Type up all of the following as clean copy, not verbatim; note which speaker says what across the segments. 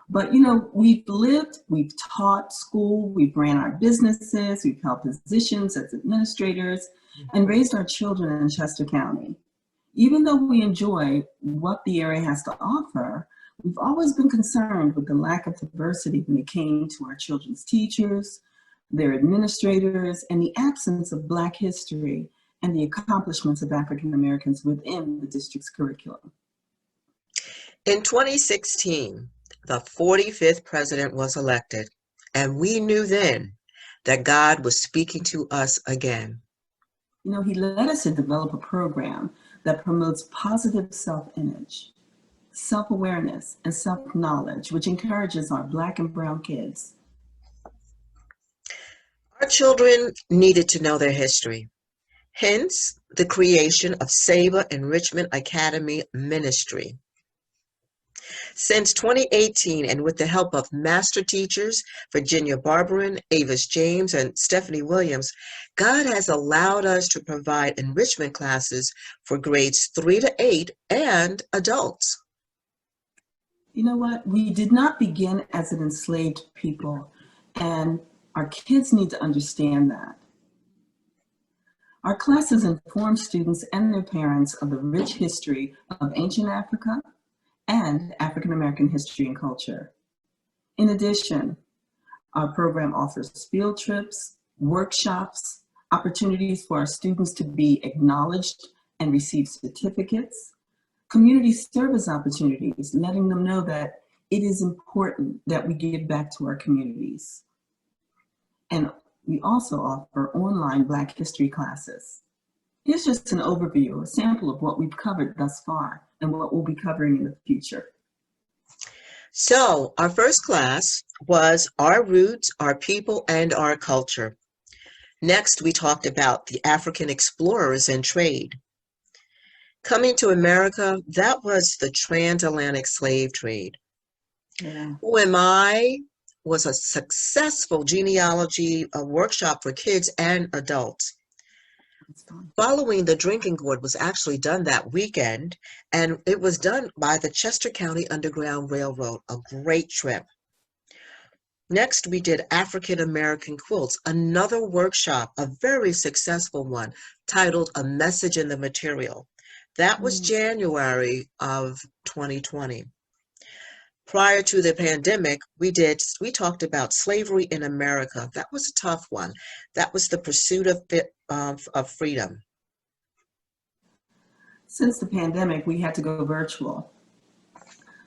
Speaker 1: But we've lived, we've taught school, we've ran our businesses, we've held positions as administrators, and raised our children in Chester County. Even though we enjoy what the area has to offer, we've always been concerned with the lack of diversity when it came to our children's teachers, their administrators, and the absence of Black history and the accomplishments of African Americans within the district's curriculum.
Speaker 2: In 2016, the 45th president was elected, and we knew then that God was speaking to us again.
Speaker 1: He led us to develop a program that promotes positive self-image, self-awareness, and self-knowledge, which encourages our Black and brown kids.
Speaker 2: Our children needed to know their history, hence the creation of Seba Enrichment Academy Ministry. Since 2018, and with the help of master teachers Virginia Barberin, Avis James, and Stephanie Williams, God has allowed us to provide enrichment classes for grades 3 to 8 and adults.
Speaker 1: You know what? We did not begin as an enslaved people, and our kids need to understand that. Our classes inform students and their parents of the rich history of ancient Africa and African American history and culture. In addition, our program offers field trips, workshops, opportunities for our students to be acknowledged and receive certificates, community service opportunities, letting them know that it is important that we give back to our communities. And we also offer online Black history classes. Here's just an overview, a sample of what we've covered thus far and what we'll be covering in the future.
Speaker 2: So our first class was Our Roots, Our People, and Our Culture. Next, we talked about the African explorers and trade. Coming to America, that was the transatlantic slave trade.
Speaker 1: Yeah.
Speaker 2: Who Am I was a successful genealogy workshop for kids and adults. Following the Drinking Gourd was actually done that weekend, and it was done by the Chester County Underground Railroad, a great trip. Next, we did African American quilts, another workshop, a very successful one, titled A Message in the Material. That was January of 2020. Prior to the pandemic, we talked about slavery in America. That was a tough one. That was the pursuit of freedom.
Speaker 1: Since the pandemic, we had to go virtual.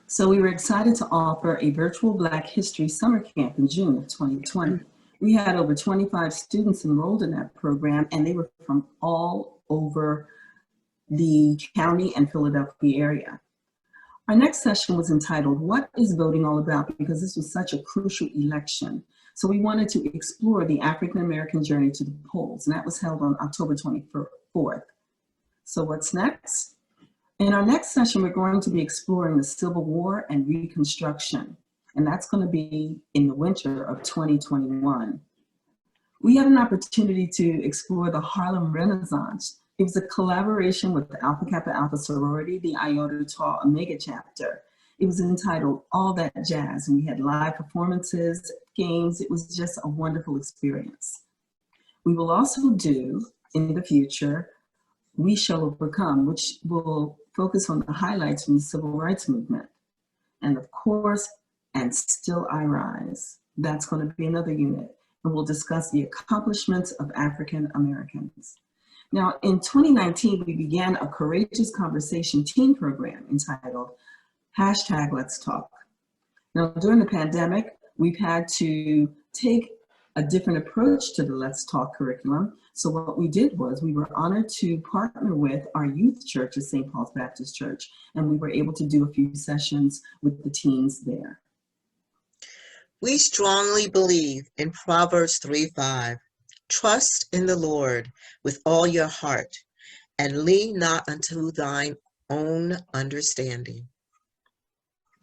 Speaker 1: So we were excited to offer a virtual Black History Summer Camp in June of 2020. We had over 25 students enrolled in that program, and they were from all over the county and Philadelphia area. Our next session was entitled, What is Voting All About? Because this was such a crucial election. So we wanted to explore the African American journey to the polls, and that was held on October 24th. So what's next? In our next session, we're going to be exploring the Civil War and Reconstruction, and that's going to be in the winter of 2021. We had an opportunity to explore the Harlem Renaissance. It was a collaboration with the Alpha Kappa Alpha sorority, the Iota Tau Omega chapter. It was entitled All That Jazz, and we had live performances, games. It was just a wonderful experience. We will also do, in the future, We Shall Overcome, which will focus on the highlights from the Civil Rights Movement. And of course, And Still I Rise. That's going to be another unit, and we'll discuss the accomplishments of African Americans. Now, in 2019, we began a Courageous Conversation teen program entitled #Let's Talk. Now, during the pandemic, we've had to take a different approach to the Let's Talk curriculum. So what we did was we were honored to partner with our youth church at St. Paul's Baptist Church, and we were able to do a few sessions with the teens there.
Speaker 2: We strongly believe in Proverbs 3:5. Trust in the Lord with all your heart, and lean not unto thine own understanding.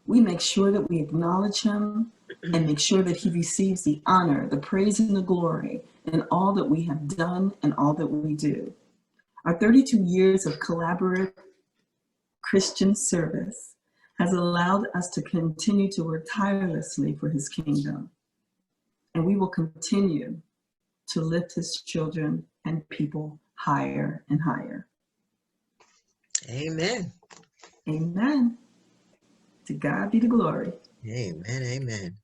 Speaker 1: We make sure that we acknowledge him and make sure that he receives the honor, the praise, and the glory in all that we have done and all that we do. Our 32 years of collaborative Christian service has allowed us to continue to work tirelessly for his kingdom. And we will continue to lift his children and people higher and higher.
Speaker 2: Amen.
Speaker 1: Amen. To God be the glory.
Speaker 2: Amen. Amen.